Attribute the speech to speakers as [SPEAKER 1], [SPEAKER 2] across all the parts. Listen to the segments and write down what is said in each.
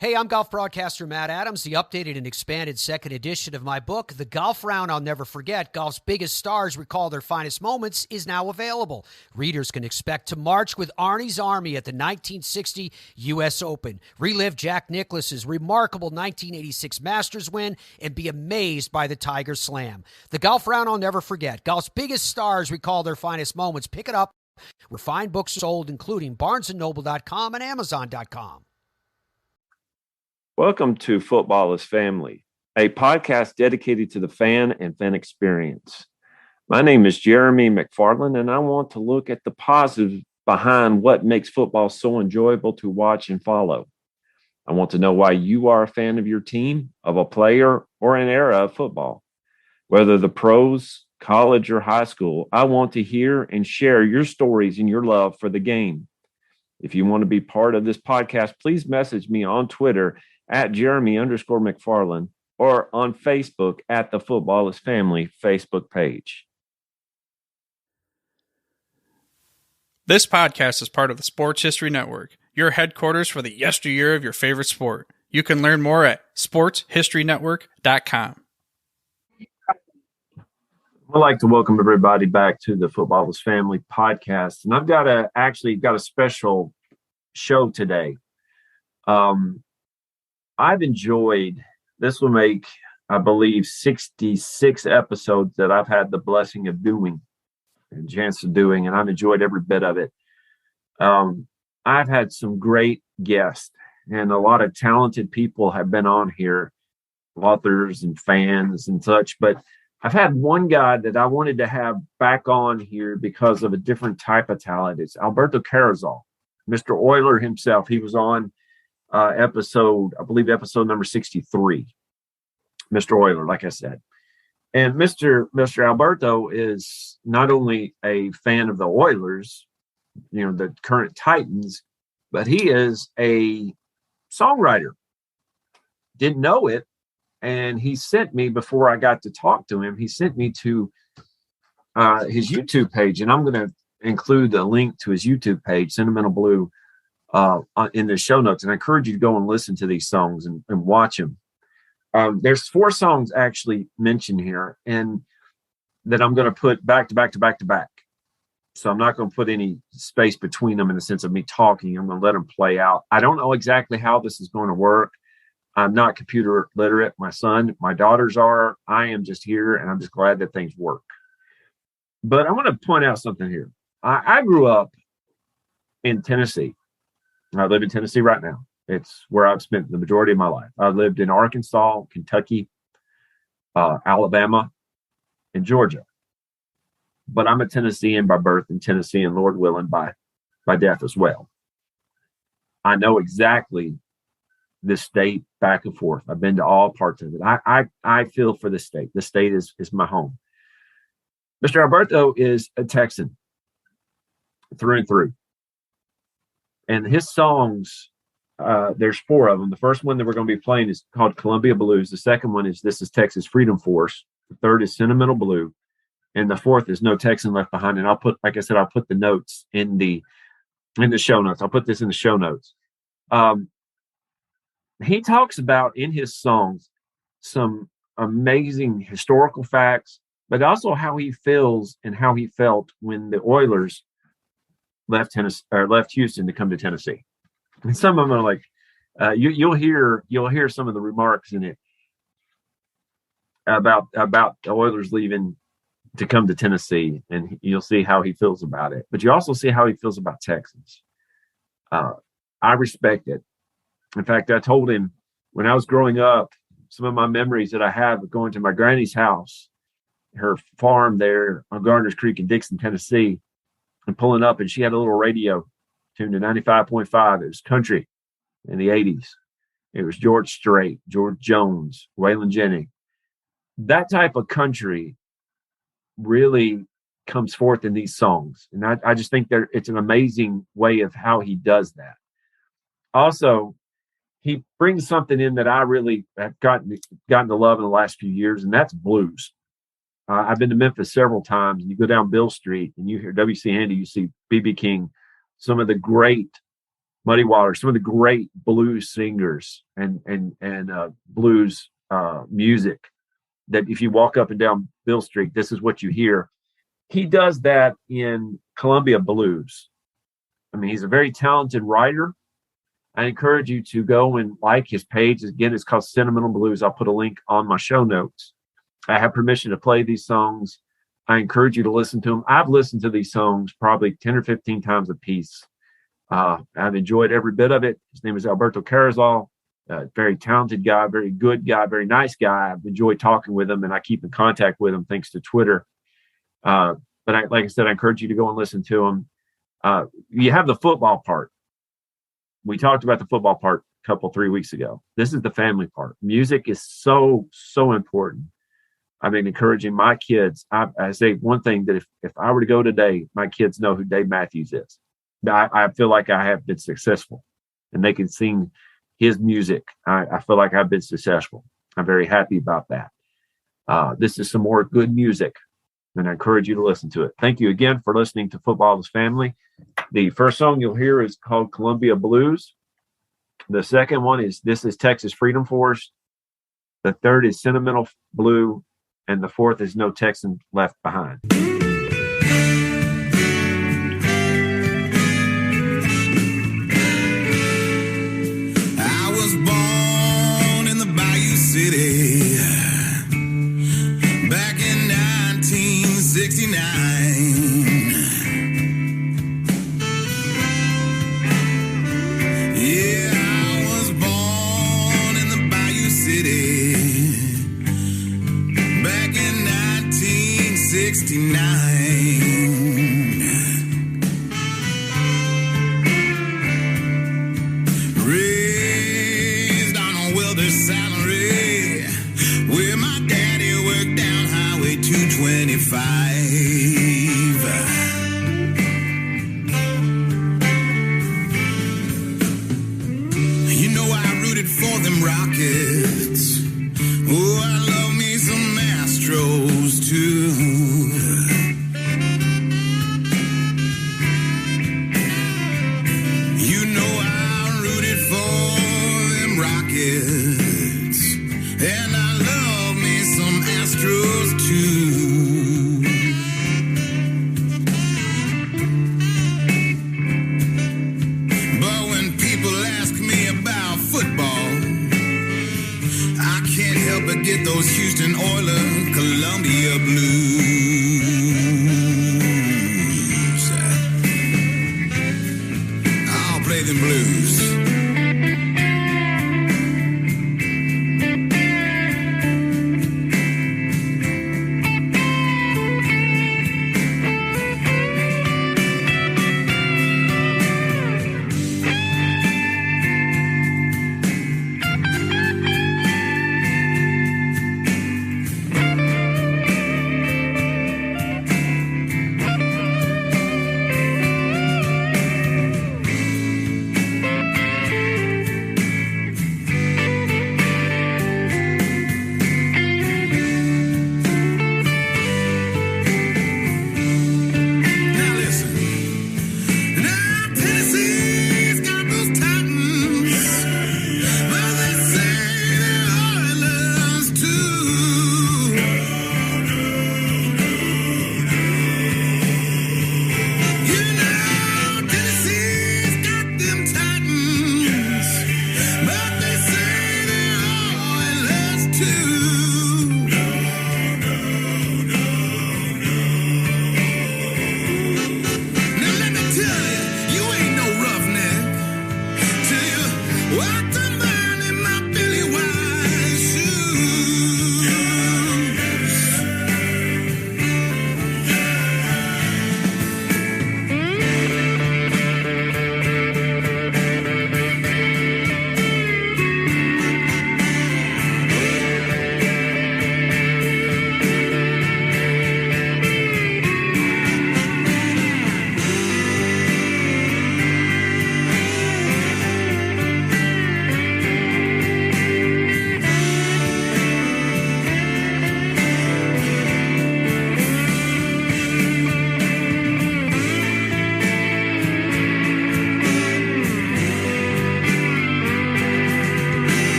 [SPEAKER 1] Hey, I'm golf broadcaster Matt Adams. The updated and expanded second edition of my book, The Golf Round I'll Never Forget, Golf's Biggest Stars Recall Their Finest Moments, is now available. Readers can expect to march with Arnie's Army at the 1960 U.S. Open, relive Jack Nicklaus's remarkable 1986 Masters win, and be amazed by the Tiger Slam. The Golf Round I'll Never Forget, Golf's Biggest Stars Recall Their Finest Moments. Pick it up where fine books are sold, including BarnesandNoble.com and Amazon.com.
[SPEAKER 2] Welcome to Football is Family, a podcast dedicated to the fan and fan experience. My name is Jeremy McFarland, and I want to look at the positives behind what makes football so enjoyable to watch and follow. I want to know why you are a fan of your team, of a player, or an era of football. Whether the pros, college, or high school, I want to hear and share your stories and your love for the game. If you want to be part of this podcast, please message me on Twitter at Jeremy_McFarland or on Facebook at the Football is Family Facebook page.
[SPEAKER 3] This podcast is part of the Sports History Network, your headquarters for the yesteryear of your favorite sport. You can learn more at sportshistorynetwork.com.
[SPEAKER 2] I'd like to welcome everybody back to the Football is Family podcast. And I've got a special show today. I've enjoyed, this will make, I believe, 66 episodes that I've had the blessing of doing and chance of doing, and I've enjoyed every bit of it. I've had some great guests, and a lot of talented people have been on here, authors and fans and such, but I've had one guy that I wanted to have back on here because of a different type of talent. It's Alberto Carrizal, Mr. Oiler himself. He was on episode number 63, Mr. Oiler, like I said. And Mr. Alberto is not only a fan of the Oilers, the current Titans, but he is a songwriter. Didn't know it. And he sent me, before I got to talk to him, he sent me to his YouTube page. And I'm going to include the link to his YouTube page, Sentimental Blue, in the show notes. And I encourage you to go and listen to these songs and watch them. There's 4 songs actually mentioned here, and that I'm going to put back to back to back to back. So I'm not going to put any space between them in the sense of me talking. I'm going to let them play out. I don't know exactly how this is going to work. I'm not computer literate. My daughters are. I am just here, and I'm just glad that things work. But I want to point out something here. I grew up in Tennessee. I live in Tennessee right now. It's where I've spent the majority of my life. I lived in Arkansas, Kentucky, Alabama, and Georgia. But I'm a Tennessean by birth and Tennessean, Lord willing, by death as well. I know exactly this state back and forth. I've been to all parts of it. I feel for the state. The state is my home. Mr. Alberto is a Texan through and through. And his songs, there's 4 of them. The first one that we're going to be playing is called Columbia Blues. The second one is This Is Texas Freedom Force. The third is Sentimental Blue. And the fourth is No Texan Left Behind. And I'll put the notes in the show notes. I'll put this in the show notes. He talks about in his songs some amazing historical facts, but also how he feels and how he felt when the Oilers left Houston to come to Tennessee. And some of them are like, you'll hear some of the remarks in it about the Oilers leaving to come to Tennessee, and you'll see how he feels about it. But you also see how he feels about Texans. I respect it. In fact, I told him when I was growing up, some of my memories that I have of going to my granny's house, her farm there on Gardner's Creek in Dixon, Tennessee, and pulling up, and she had a little radio tuned to 95.5. It was country in the 80s. It was George Strait, George Jones, Waylon Jennings. That type of country really comes forth in these songs. And I just think it's an amazing way of how he does that. Also, he brings something in that I really have gotten to love in the last few years, and that's blues. I've been to Memphis several times, and you go down Bill Street and you hear W.C. Handy, you see B.B. King, some of the great Muddy Waters, some of the great blues singers and blues music that if you walk up and down Bill Street, this is what you hear. He does that in Columbia Blues. I mean, he's a very talented writer. I encourage you to go and like his page. Again, it's called Sentimental Blues. I'll put a link on my show notes. I have permission to play these songs. I encourage you to listen to them. I've listened to these songs probably 10 or 15 times a piece. I've enjoyed every bit of it. His name is Alberto Carrizal. Very talented guy, very good guy, very nice guy. I've enjoyed talking with him, and I keep in contact with him thanks to Twitter. But like I said, I encourage you to go and listen to him. You have the football part. We talked about the football part a 3 weeks ago. This is the family part. Music is so important. I've been encouraging my kids. I say one thing, that if I were to go today, my kids know who Dave Matthews is. I feel like I have been successful, and they can sing his music. I feel like I've been successful. I'm very happy about that. This is some more good music, and I encourage you to listen to it. Thank you again for listening to Football is Family. The first song you'll hear is called Columbia Blues. The second one is This is Texas Freedom Force. The third is Sentimental Blue. And the fourth is No Texan Left Behind.
[SPEAKER 4] I was born in the Bayou City back in 1969. Yeah, I was born in the Bayou City back in 1969. Raised on a welder's salary, where my daddy worked down Highway 225. You know I rooted for them Rockets. Oh, I love me some Astros too. You know I rooted for them Rockets, and I love me some Astros too. But when people ask me about football, I can't help but get those Houston Oilers Columbia Blues. I'll play them blues.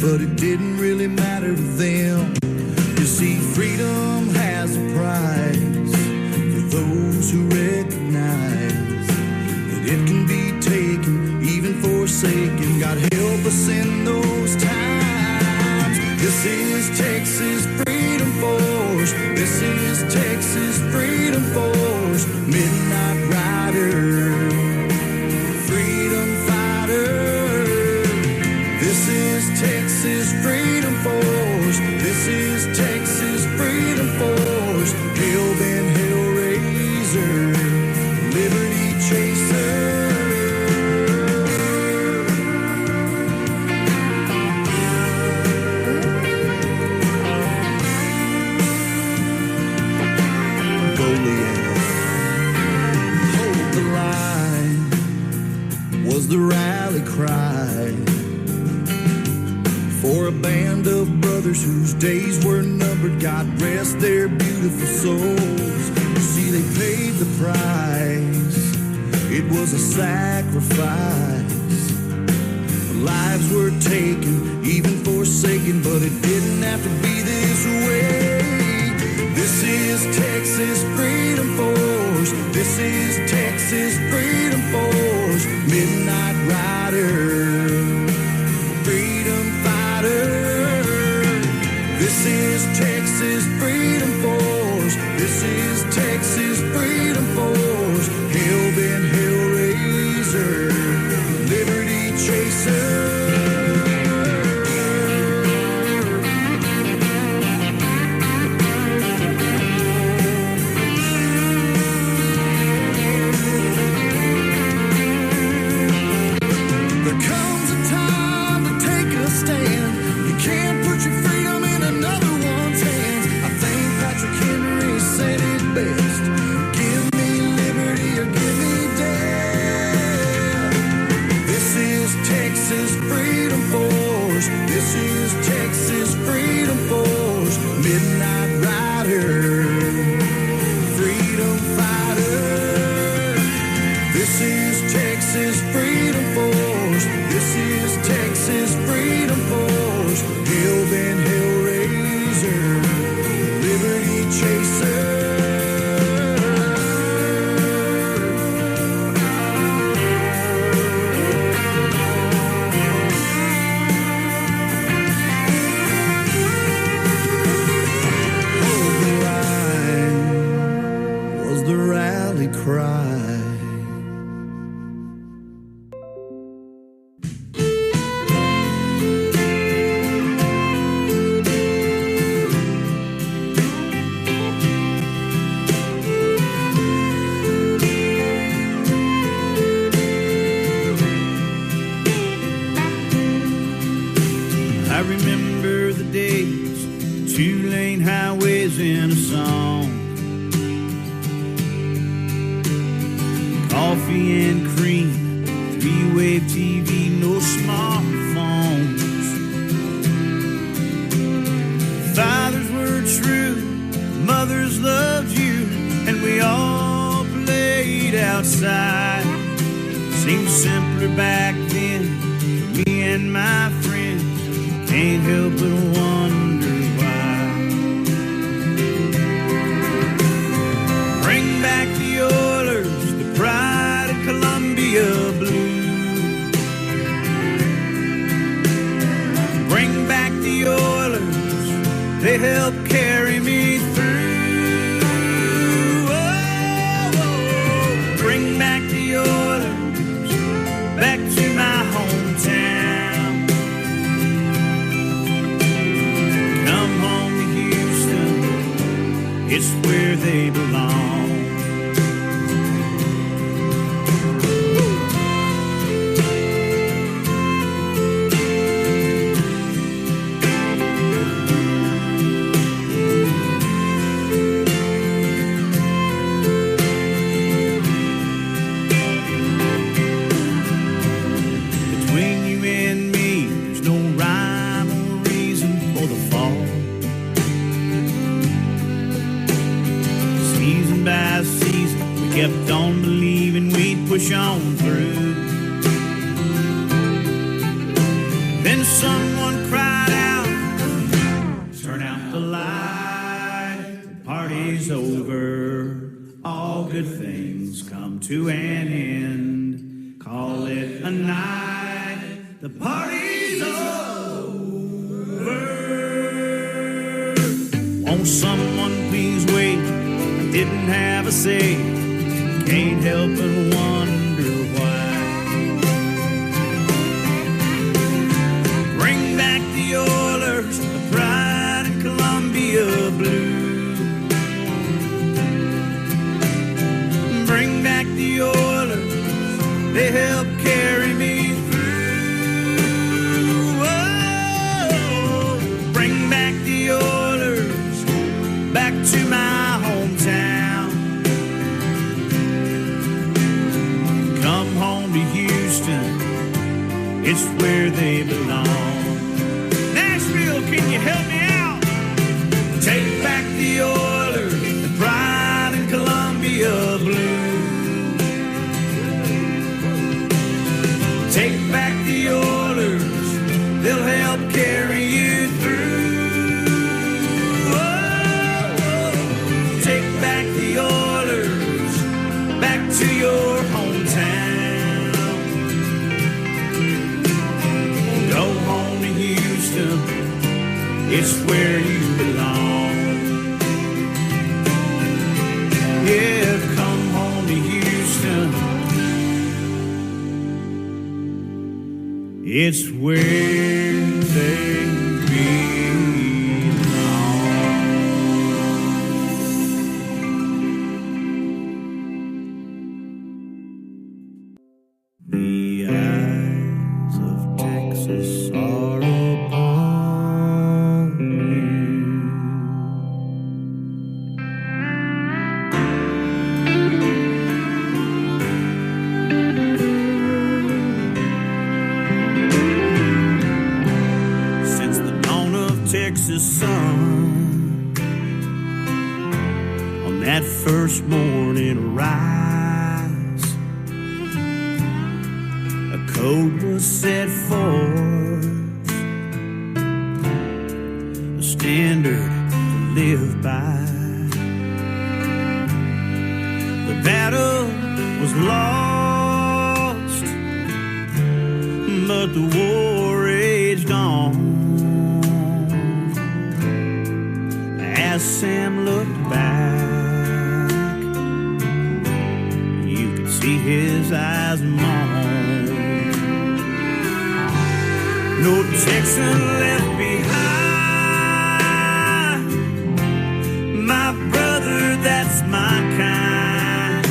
[SPEAKER 4] but it didn't really matter to them. You see, freedom has a price for those who recognize that it can be taken, even forsaken. God help us in those times. This is Texas Freedom Force. This is Texas Freedom Force. Midnight Rider, freedom fighter. This is Texas Freedom Force. This is Texas Freedom Force. Hell-bent hellraiser, liberty chaser. Hold the line was the rally cry for a band of brothers whose days were numbered. God rest their beautiful souls. You see, they paid the price. It was a sacrifice. Lives were taken, even forsaken, but it didn't have to be this way. This is Texas Freedom Force. This is Texas Freedom Force. Midnight Rider, freedom fighter. This is Texas Freedom Force. This is Texas Freedom Force. Hell-bent hellraiser, liberty chaser.
[SPEAKER 5] kept on believing we'd push on through. Then someone cried. come to an end. Call it a night, the party's over. Won't someone please wait? I didn't have a say, can't help but wonder why. Bring back the Oilers, the pride and Columbia blue. Bring back the Oilers, they help carry me through. Oh, bring back the Oilers, back to my hometown. Come home to Houston, it's where they belong. Nashville, can you help me out? Take back the Oilers, the pride and Columbia blue. Take back the Oilers, they'll help carry you through. Oh, take back the Oilers, back to your hometown. Go home to Houston, it's where you belong. Yeah, come home to Houston, it's where they belong. The eyes of Texas are upon you. Since the dawn of Texas sun, on that first morning rise, a code was set forth, a standard to live by. The battle was lost, but the war raged on. As Sam looked back, you could see his eyes mourn. No Texan left behind. My brother, that's my kind.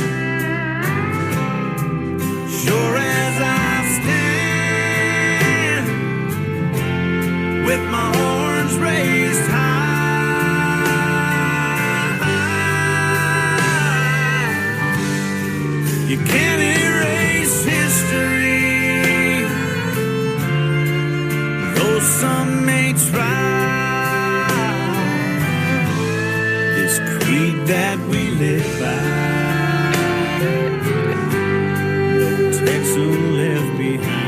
[SPEAKER 5] Sure as I stand, with my horns raised high. You can't erase history, though some may try. This creed that we live by, no Texan left behind.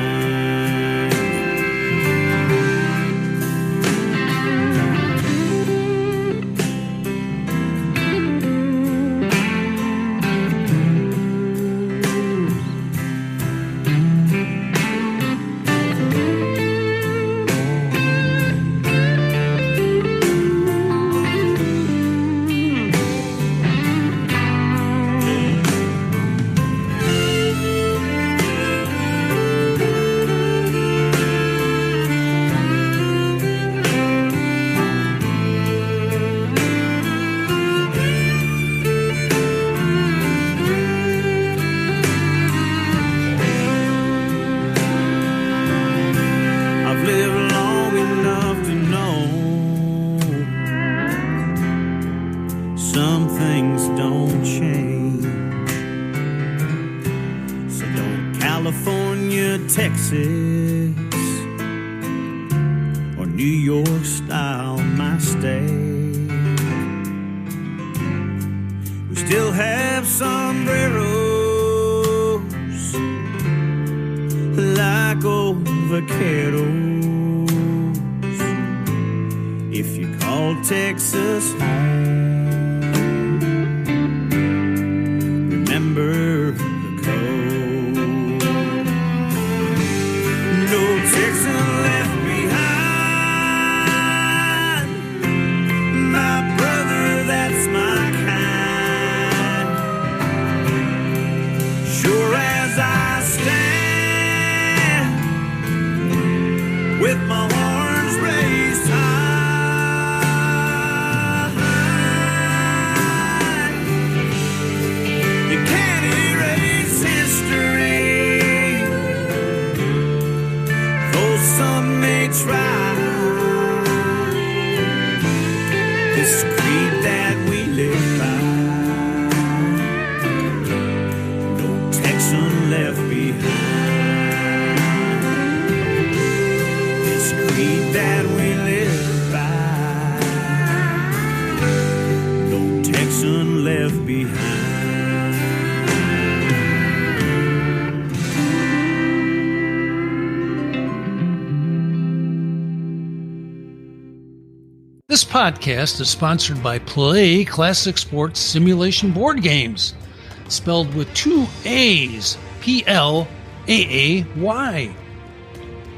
[SPEAKER 5] Texas or New York style my state. We still have sombreros like old vaqueros. If you call Texas home, remember it's right. This creed that we live by. No Texan left behind. This creed that we live by. No Texan left behind.
[SPEAKER 6] This podcast is sponsored by Play Classic Sports Simulation Board Games, spelled with two A's, P-L-A-A-Y.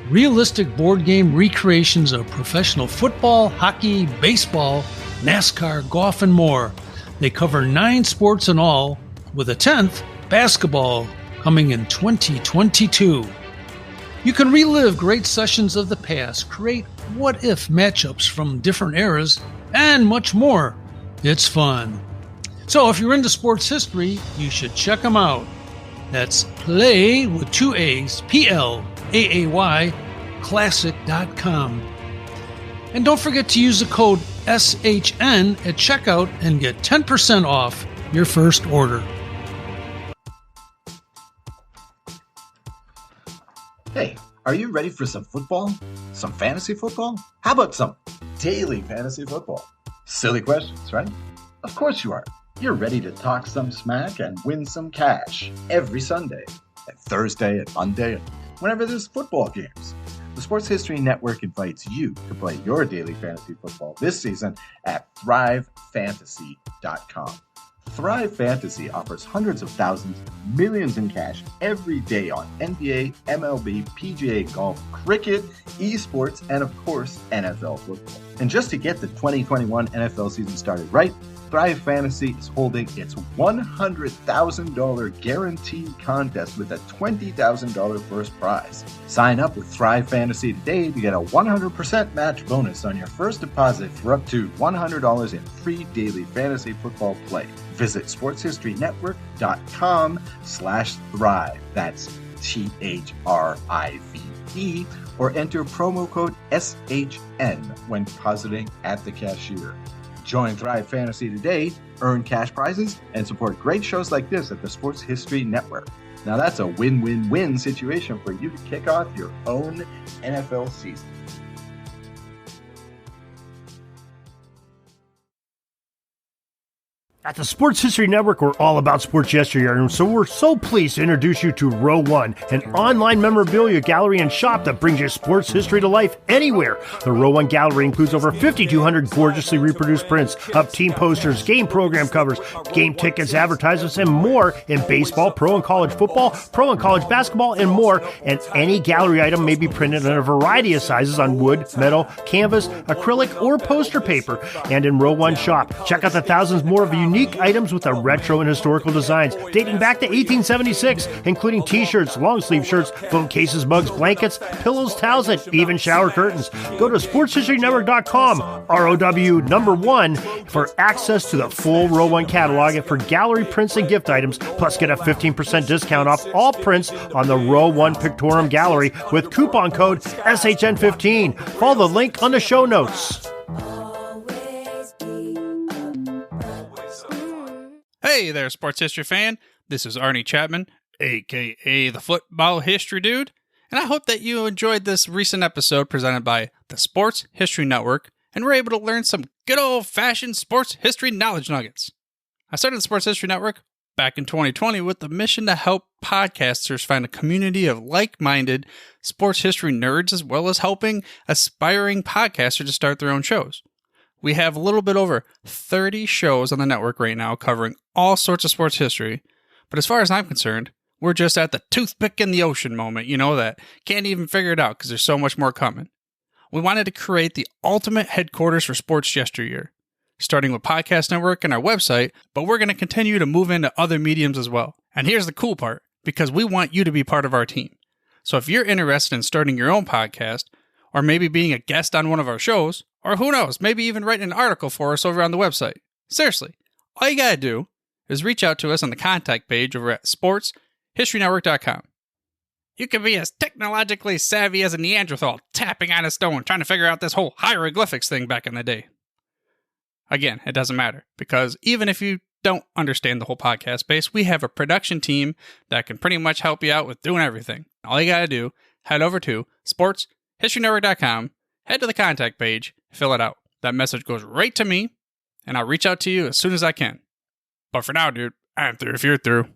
[SPEAKER 6] Realistic board game recreations of professional football, hockey, baseball, NASCAR, golf, and more. They cover 9 sports in all, with a 10th, basketball, coming in 2022. You can relive great sessions of the past, create what-if matchups from different eras, and much more. It's fun. So if you're into sports history, you should check them out. That's Play with two A's, P-L-A-A-Y, classic.com. And don't forget to use the code SHN at checkout and get 10% off your first order.
[SPEAKER 7] Hey, are you ready for some football? Some fantasy football? How about some daily fantasy football? Silly questions, right? Of course you are. You're ready to talk some smack and win some cash every Sunday, and Thursday and Monday, and whenever there's football games. The Sports History Network invites you to play your daily fantasy football this season at ThriveFantasy.com. Thrive Fantasy offers hundreds of thousands, millions in cash every day on NBA, MLB, PGA golf, cricket, esports, and of course, NFL football. And just to get the 2021 NFL season started right, Thrive Fantasy is holding its $100,000 guaranteed contest with a $20,000 first prize. Sign up with Thrive Fantasy today to get a 100% match bonus on your first deposit for up to $100 in free daily fantasy football play. Visit sportshistorynetwork.com/thrive. That's THRIVE, or enter promo code SHN when depositing at the cashier. Join Thrive Fantasy today, earn cash prizes, and support great shows like this at the Sports History Network. Now that's a win-win-win situation for you to kick off your own NFL season.
[SPEAKER 8] At the Sports History Network, we're all about sports yesteryear, and so we're so pleased to introduce you to Row One, an online memorabilia gallery and shop that brings your sports history to life anywhere. The Row One gallery includes over 5,200 gorgeously reproduced prints of team posters, game program covers, game tickets, advertisements, and more in baseball, pro and college football, pro and college basketball, and more. And any gallery item may be printed in a variety of sizes on wood, metal, canvas, acrylic, or poster paper. And in Row One shop, check out the thousands more of unique items with the retro and historical designs dating back to 1876, including t-shirts, long sleeve shirts, phone cases, mugs, blankets, pillows, towels, and even shower curtains. Go to sportshistorynetwork.com, ROW1, for access to the full Row One catalog and for gallery prints and gift items, plus get a 15% discount off all prints on the Row One Pictorum Gallery with coupon code SHN15. Follow the link on the show notes.
[SPEAKER 3] Hey there, sports history fan. This is Arnie Chapman, aka the Football History Dude, and I hope that you enjoyed this recent episode presented by the Sports History Network and were able to learn some good old-fashioned sports history knowledge nuggets. I started the Sports History Network back in 2020 with the mission to help podcasters find a community of like-minded sports history nerds, as well as helping aspiring podcasters to start their own shows. We have a little bit over 30 shows on the network right now covering all sorts of sports history, but as far as I'm concerned, we're just at the toothpick in the ocean moment, that can't even figure it out because there's so much more coming. We wanted to create the ultimate headquarters for sports yesteryear, starting with Podcast Network and our website, but we're going to continue to move into other mediums as well. And here's the cool part, because we want you to be part of our team. So if you're interested in starting your own podcast, or maybe being a guest on one of our shows, or who knows, maybe even writing an article for us over on the website. Seriously, all you gotta do is reach out to us on the contact page over at sportshistorynetwork.com. You can be as technologically savvy as a Neanderthal tapping on a stone trying to figure out this whole hieroglyphics thing back in the day. Again, it doesn't matter, because even if you don't understand the whole podcast space, we have a production team that can pretty much help you out with doing everything. All you got to do, head over to sportshistorynetwork.com, head to the contact page, fill it out. That message goes right to me, and I'll reach out to you as soon as I can. But for now, dude, I'm through if you're through.